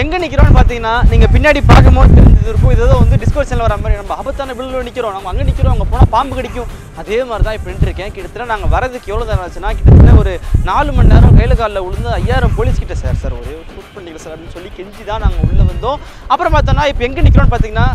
எங்கே நிற்கிறோம்னு பார்த்தீங்கன்னா நீங்கள் பின்னாடி பார்க்கும்போது தெரிஞ்சது இருக்கும். இது வந்து டிஸ்கஷனில் வர மாதிரி நம்ம ஆபத்தான பில்லில் நிற்கிறோம், நம்ம அங்கே நிற்கிறோம், அங்கே போனால் பாம்பு கடிக்கும். அதே மாதிரி தான் இப்போ இருக்கேன். கிட்டத்தட்ட நாங்கள் வரதுக்கு எவ்வளோ நேரம் ஆச்சுன்னா கிட்டத்தட்ட ஒரு 4 மணி நேரம் கையில் காலில் விழுந்து 5000 போலீஸ் கிட்ட சார் ஒரு ஷூட் பண்ணிக்கல சார் அப்படின்னு சொல்லி கெஞ்சி தான் நாங்கள் உள்ளே வந்தோம். அப்புறம் பார்த்தோன்னா இப்போ எங்கே நிற்கிறோன்னு பார்த்தீங்கன்னா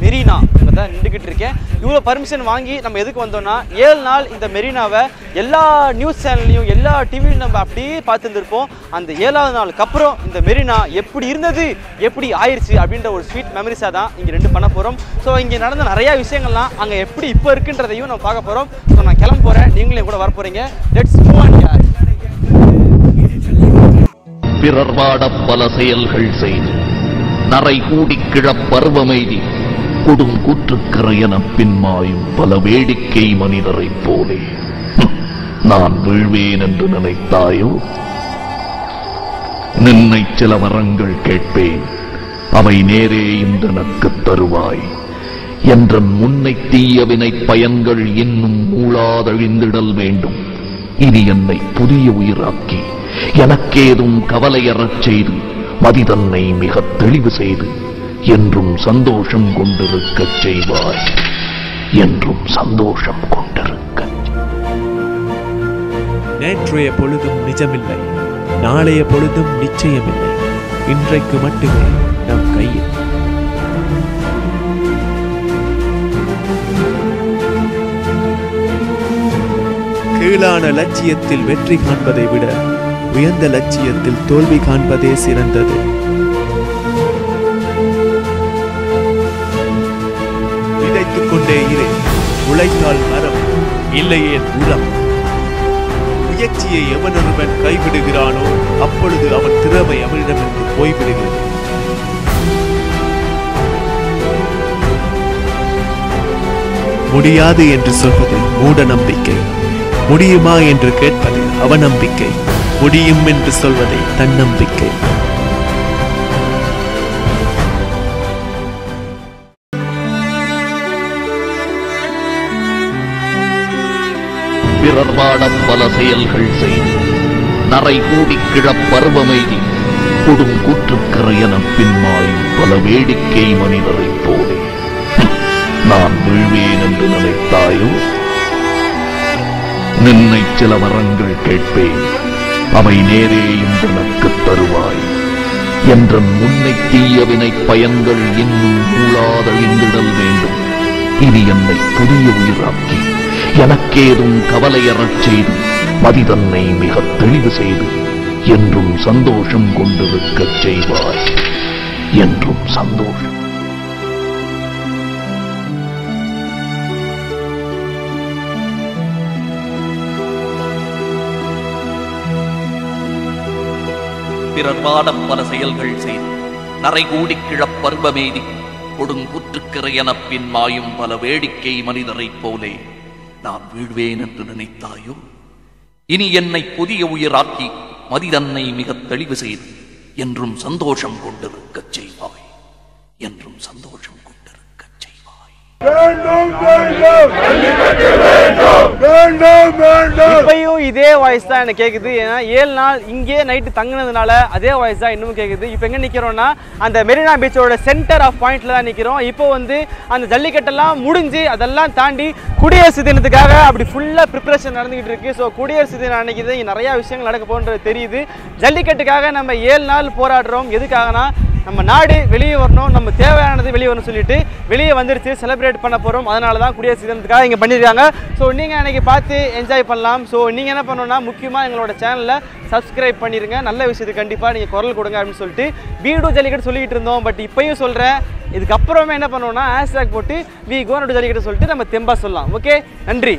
மெரினா இங்கே தான் நின்றுக்கிட்டு இருக்கேன். இவ்வளோ பர்மிஷன் வாங்கி நம்ம எதுக்கு வந்தோம்னா 7 நாள் இந்த மெரினாவை எல்லா நியூஸ் சேனல்லையும் எல்லா டிவிலையும் நம்ம அப்படியே பார்த்துருந்துருப்போம். அந்த 7ஆவது நாளுக்கு அப்புறம் இந்த மெரினா எப்படி இருந்தது எப்படி ஆயிடுச்சு அப்படின்ற ஒரு ஸ்வீட் மெமரிஸாக தான் இங்கே 2 பண்ண போகிறோம். ஸோ இங்கே நடந்த நிறையா விஷயங்கள்லாம் அங்கே எப்படி இப்போ இருக்குன்றதையும் நம்ம பார்க்க போகிறோம். ஸோ நான் கிளம்ப போகிறேன், நீங்களும் கூட வர போகிறீங்க. லெட்ஸ் மூவ் ஆன் யார். பிறர் வாட பல செயல்கள் செய்து நரை கூடி கிழப் பருவமெய்தி கொடும் கூற்றுக்கரையென பின்மாயும் பல வேடிக்கை மனிதரைப் போலே நான் வீழ்வேன் என்று நினைத்தாயோ? நின்னை சில வரங்கள் கேட்பேன், அவை நேரே இன்றனக்குத் தருவாய். என்ற முன்னை தீயவினை பயன்கள் இன்னும் மூளாதழிந்திடல் வேண்டும். இனி என்னை புதிய உயிராக்கி எனக்கேதும் கவலையறச் செய்து மதிதன்னை மிக தெளிவு செய்து என்றும் சந்தோஷம் கொண்டிருக்கச் செய்வாய். என்றும் சந்தோஷம் கொண்டிருக்க. நேற்றைய பொழுதும் நிஜமில்லை, நாளைய பொழுதும் நிச்சயமில்லை, இன்றைக்கு மட்டுமே நம் கையில். கீழான லட்சியத்தில் வெற்றி காண்பதை விட உயர்ந்த லட்சியத்தில் தோல்வி காண்பதே சிறந்தது. விதைத்துக் கொண்டே இரு, உழைத்தால் மரம், இல்லையே உரம். முயற்சியை எவனொருவன் கைவிடுகிறானோ அப்பொழுது அவன் திறமை அவனிடமிருந்து போய்விடுகிறது. முடியாது என்று சொல்வது மூட நம்பிக்கை, முடியுமா என்று கேட்பது அவநம்பிக்கை, முடியும் என்று சொல்வதை தன்னம்பிக்கை. பிறர் வாட பல செயல்கள் செய்து நரை கூடி கிழப் பருவமெய்தி கொடும் கூற்றுக்கரையென பின்மாயும் பல வேடிக்கை மனிதரைப் போலே நான் வீழ்வேன் என்று நினைத்தாயோ? நின்னை சில வரங்கள் கேட்பேன், அவை நேரே இன்றனக்குத் தருவாய். என்ற முன்னை தீயவினை பயன்கள் இன்னும் மூளாதழிந்திடல் வேண்டும். இனி என்னை புதிய உயிராக்கி எனக்கேதும் கவலையறச் செய்து மதிதன்னை மிக தெளிவு செய்து என்றும் சந்தோஷம் கொண்டிருக்கச் செய்வாய். என்றும் சந்தோஷம். பிறர் வாட பல செயல்கள் செய்து நரை கூடி கிழப் பருவமெய்தி கொடுங்கூற்றுக்கிறையென பின்மாயும் பல வேடிக்கை மனிதரைப் போலே நான் வீழ்வேன் என்று நினைத்தாயோ? இனி என்னை புதிய உயிராக்கி மதிதன்னை மிக தெளிவு செய்து என்றும் சந்தோஷம் கொண்டிருக்கச் செய்வாய். என்றும் சந்தோஷம் கொண்டிருக்கச் செய்வாய். இப்பயும் இதே வாய்ஸ் தான் எனக்கு கேட்குது. ஏன்னா 7 நாள் இங்கே நைட்டு தங்கினதுனால அதே வாய்ஸ் தான் இன்னும் கேட்குது. இப்போ எங்கே நிற்கிறோம்னா அந்த மெரினா பீச்சோட சென்டர் ஆஃப் பாயிண்ட்ல தான் நிற்கிறோம். இப்போ வந்து அந்த ஜல்லிக்கட்டெல்லாம் முடிஞ்சு அதெல்லாம் தாண்டி குடியரசு தினத்துக்காக அப்படி ஃபுல்லாக ப்ரிப்பரேஷன் நடந்துகிட்டு இருக்கு. ஸோ குடியரசு தினம் அன்னைக்கு தான் இங்கே நிறையா விஷயங்கள் நடக்க போன்றது தெரியுது. ஜல்லிக்கட்டுக்காக நம்ம 7 நாள் போராடுறோம். எதுக்காகனா நம்ம நாடு வெளியே வரணும், நம்ம தேவையானது வெளியே வரணும்னு சொல்லிட்டு வெளியே வந்துருச்சு, செலிப்ரேட் பண்ண போகிறோம். அதனால தான் குடியரசு தினத்துக்காக இங்கே பண்ணியிருக்காங்க. ஸோ நீங்கள் அன்றைக்கி பார்த்து என்ஜாய் பண்ணலாம். ஸோ நீங்கள் என்ன பண்ணணும்னா முக்கியமாக எங்களோட சேனலில் சப்ஸ்கிரைப் பண்ணிடுங்க. நல்ல விஷயத்துக்கு கண்டிப்பாக நீங்கள் குரல் கொடுங்க அப்படின்னு சொல்லிட்டு வீடு ஜல்லிக்கட்டு சொல்லிக்கிட்டு இருந்தோம். பட் இப்போயும் சொல்கிறேன், இதுக்கப்புறமே என்ன பண்ணுவோம்னா ஹேஷ்டேக் போட்டு வி கோ டு ஜல்லிக்கட்டு சொல்லிட்டு நம்ம தெம்பா சொல்லலாம். ஓகே, நன்றி.